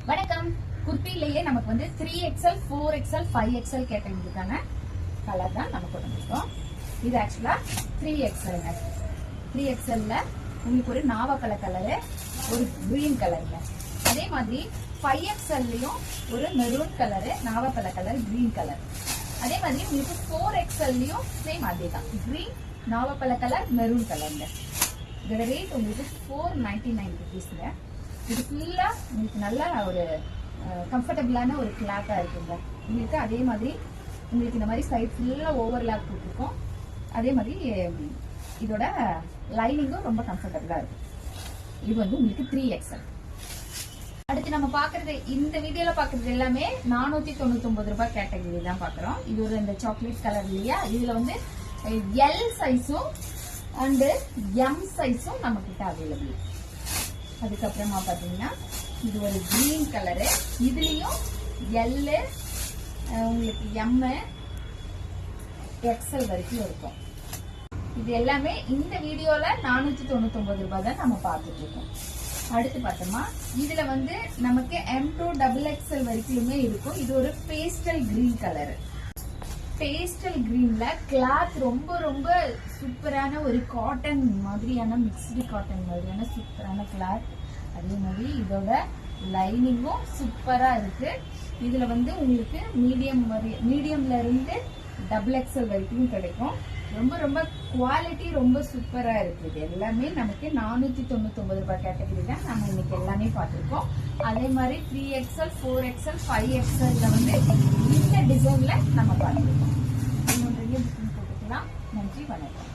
வணக்கம். குர்த்திலேயே நமக்கு வந்து 3XL 4XL 5XL கேட்டவங்களுக்கான கலர் தான் நம்ம கொண்டு வந்திருக்கோம். இது ஆக்சுவலா 3XL. 3XLல உங்களுக்கு ஒரு நாவப்பழ கலரு, ஒரு கிரீன் கலர்ல. அதே மாதிரி 5XLலயும் ஒரு மெரூன் கலரு, நாவப்பழ கலர், கிரீன் கலர். அதே மாதிரி உங்களுக்கு 4XLலயும் சேம் அதே தான், கிரீன், நாவப்பழ கலர், மெரூன் கலர்ல. இதோட ரேட் உங்களுக்கு 499 ருபீஸ்ங்க. இது ஃபுல்லா உங்களுக்கு நல்ல ஒரு கம்ஃபர்டபுளான ஒரு கிளாத்தா இருக்குங்க. உங்களுக்கு அதே மாதிரி உங்களுக்கு இந்த மாதிரி சைட் ஃபுல்லா ஓவர்லாக் போட்டிருக்கோம். அதே மாதிரி இதோட லைனிங்கும் ரொம்ப கம்ஃபர்டபுளா இருக்கும். இது வந்து உங்களுக்கு 3XL. அடுத்து நம்ம பாக்குறது, இந்த வீடியோல பாக்குறது எல்லாமே 499 ரூபாய் கேட்டகரி தான் பாக்குறோம். இது ஒரு இந்த சாக்லேட் கலர் இல்லையா, இதுல வந்து L சைஸும் அண்ட் M சைஸும் நம்ம கிட்ட அவைலபிள். அதுக்கப்புறமா பாத்தீங்கன்னா இது ஒரு கிரீன் கலரு, இதுலயும் L உங்களுக்கு M XL வரைக்கும் இருக்கும். இது எல்லாமே இந்த வீடியோல 499 ரூபாய் தான் நம்ம பார்த்துட்டு இருக்கோம். அடுத்து பார்த்தோமா, இதுல வந்து நமக்கு M to XXL வரைக்குமே இருக்கும். இது ஒரு பேஸ்டல் கிரீன் கலர். பேஸ்டல் கிரீன்ல கிளாத் ரொம்ப ரொம்ப சூப்பரான ஒரு காட்டன் மாதிரியான, மிக்ஸ்டு காட்டன் மாதிரியான சூப்பரான கிளாத். அதே மாதிரி இதோட லைனிங்கும் சூப்பரா இருக்கு. இதுல வந்து உங்களுக்கு மீடியம்ல இருந்து XXL வரைக்கும் கிடைக்கும். ரொம்ப ரொம்ப குவாலிட்டி ரொம்ப சூப்பரா இருக்கு. இது எல்லாமே நமக்கு 499 ரூபாய் கேட்டகரி தான் நம்ம இன்னைக்கு எல்லாமே பார்த்திருக்கோம். அதே மாதிரி 3XL 4XL 5XLல வந்து இந்த டிசைன்ல நம்ம பார்த்திருக்கோம். இன்னொன்று போட்டுக்கலாம். நன்றி, வணக்கம்.